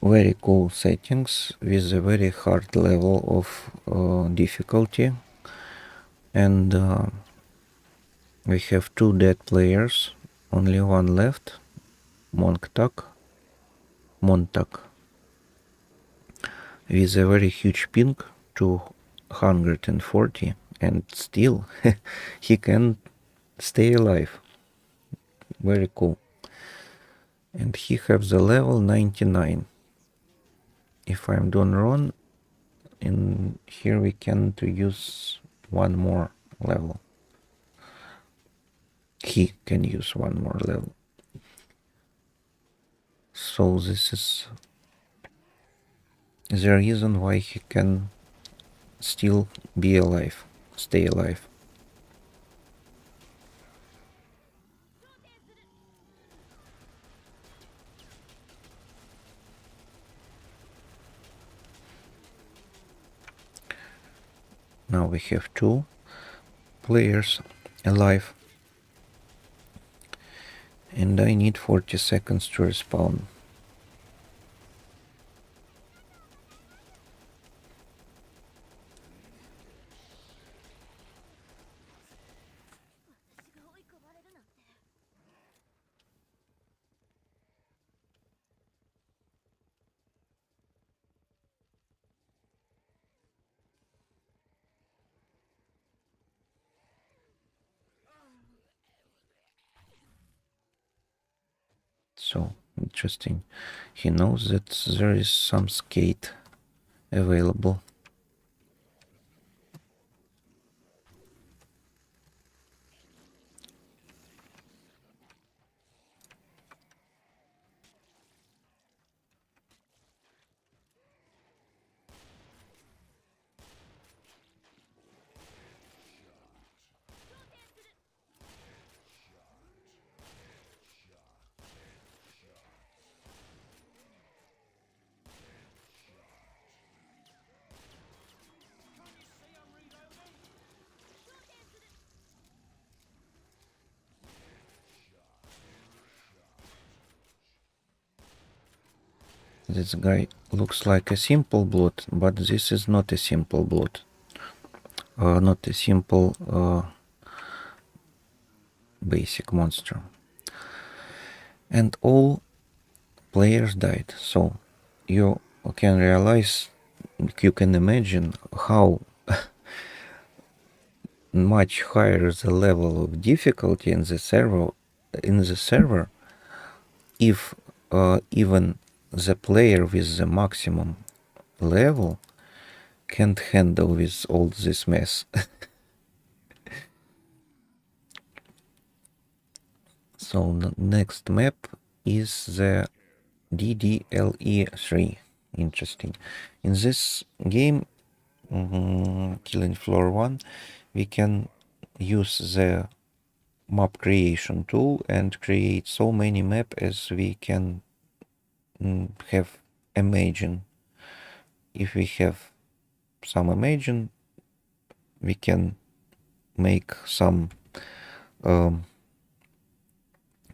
very cool settings with a very hard level of difficulty, and we have 2 dead players, only one left, Montag, with a very huge ping, 140 and still he can stay alive. Very cool. And he has the level 99. If I'm doing wrong, in here we can to use one more level. He can use one more level. So this is the reason why he can still be alive, stay alive. Now we have 2 players alive. And I need 40 seconds to respawn. So interesting. He knows that there is some skate available. This guy looks like a simple blood, but this is not a simple blood. Not a simple basic monster. And all players died. So you can realize, you can imagine how much higher the level of difficulty in the server if even the player with the maximum level can't handle with all this mess. So the next map is the DDLE3. Interesting. In this game, Killing Floor 1, we can use the map creation tool and create so many maps as we can have imagine. If we have some imagine, we can make some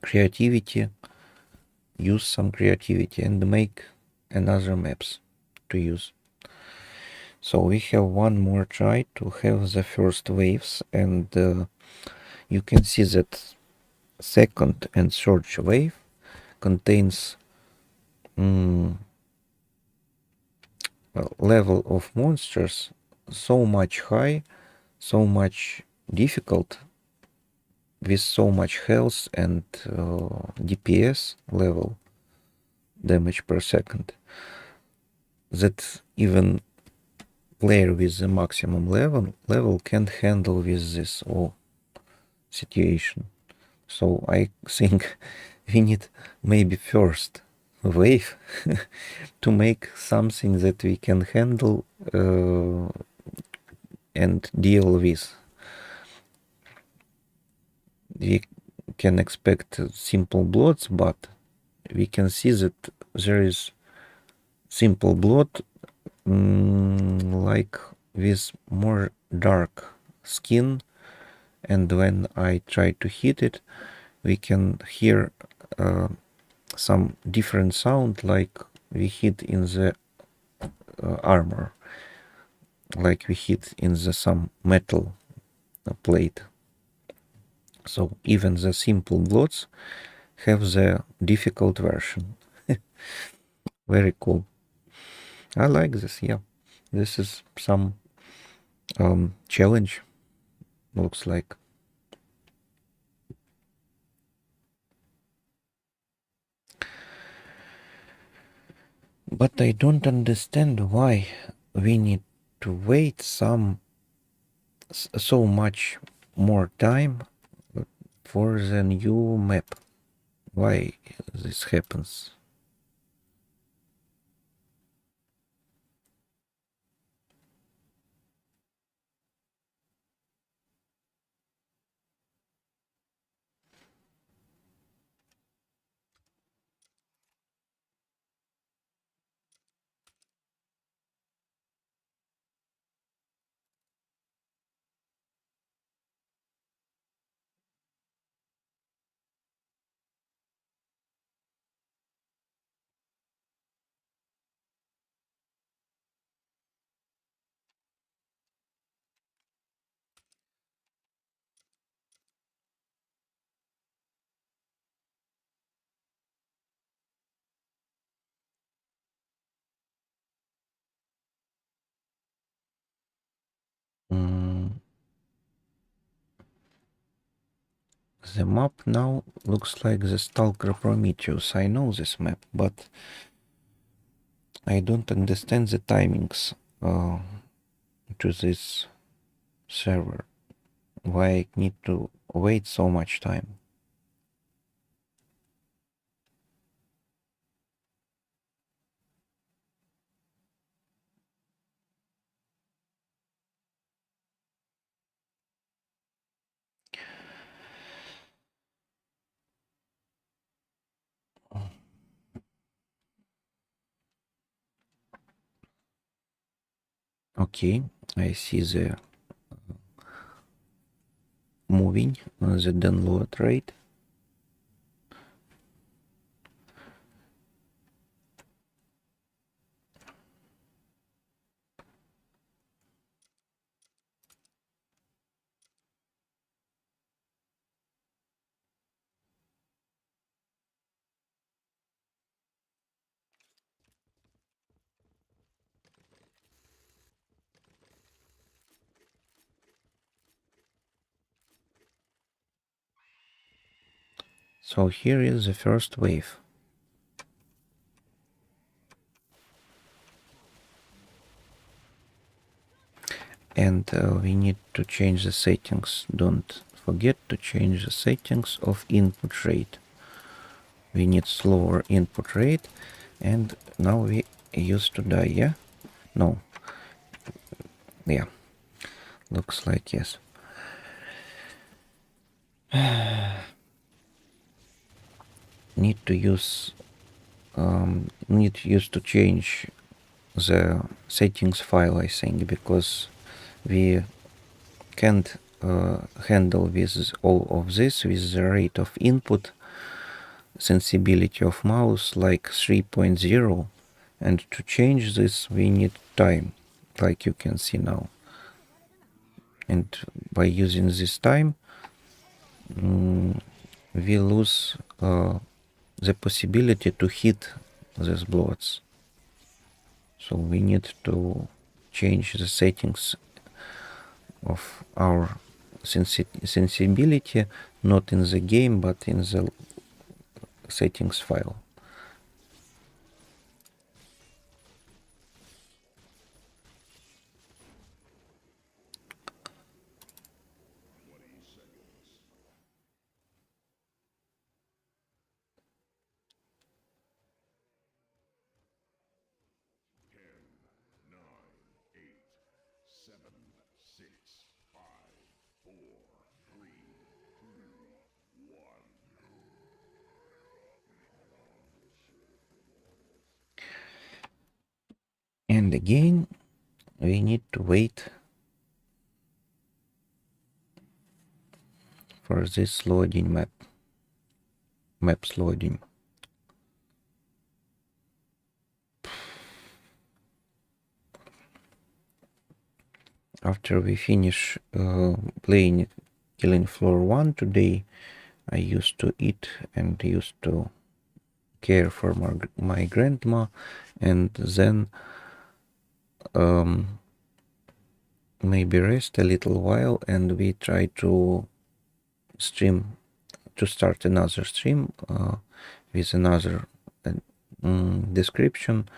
creativity, use some creativity and make another maps to use. So we have one more try to have the first waves, and you can see that second and third wave contains level of monsters so much high, so much difficult, with so much health and DPS level, damage per second, that even player with the maximum level can't handle with this whole situation. So I think we need maybe first wave to make something that we can handle and deal with. We can expect simple bloods, but we can see that there is simple blood like with more dark skin, and when I try to hit it, we can hear some different sound, like we hit in the armor, like we hit in the some metal plate. So even the simple bloods have the difficult version. Very cool. I like this, yeah. This is some challenge, looks like. But I don't understand why we need to wait so much more time for the new map. Why this happens? Mm, the map now looks like the Stalker Prometheus. I know this map, but I don't understand the timings to this server. Why I need to wait so much time? Okay, I see the moving the download rate. So here is the first wave. And we need to change the settings. Don't forget to change the settings of input rate. We need slower input rate, and now we used to die, yeah? No. Yeah. Looks like yes. Need to use to change the settings file, I think, because we can't handle with all of this with the rate of input sensibility of mouse like 3.0, and to change this we need time, like you can see now. And by using this time we lose the possibility to hit these blocks. So we need to change the settings of our sensibility, not in the game, but in the settings file. And again, we need to wait for this loading maps loading. After we finish playing Killing Floor 1 today, I used to eat and used to care for my grandma, and then maybe rest a little while, and we try to start another stream with another description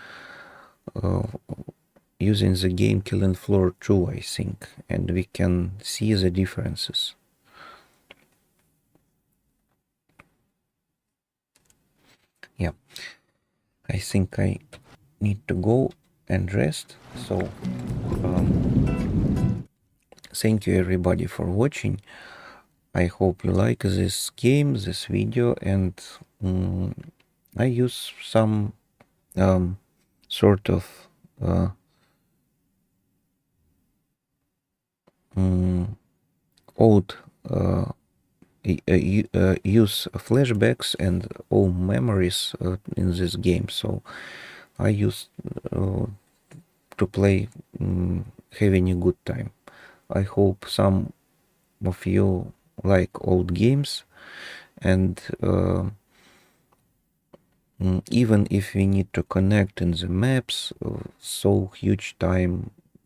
using the game Killing Floor 2, I think, and we can see the differences. Yeah, I think I need to go and rest. So thank you everybody for watching. I hope you like this game, this video, and I use some sort of old use flashbacks and old memories in this game. So I used to play having a good time. I hope some of you like old games, and even if we need to connect in the maps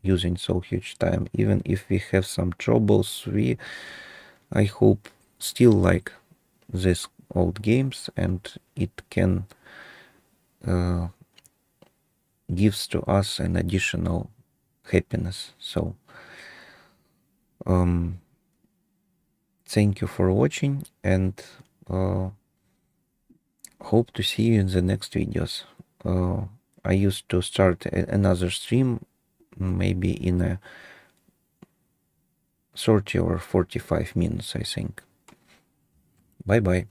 using so huge time, even if we have some troubles, I hope still like these old games, and it can gives to us an additional happiness. So thank you for watching, and hope to see you in the next videos. I used to start another stream maybe in a 30 or 45 minutes, I think. Bye bye.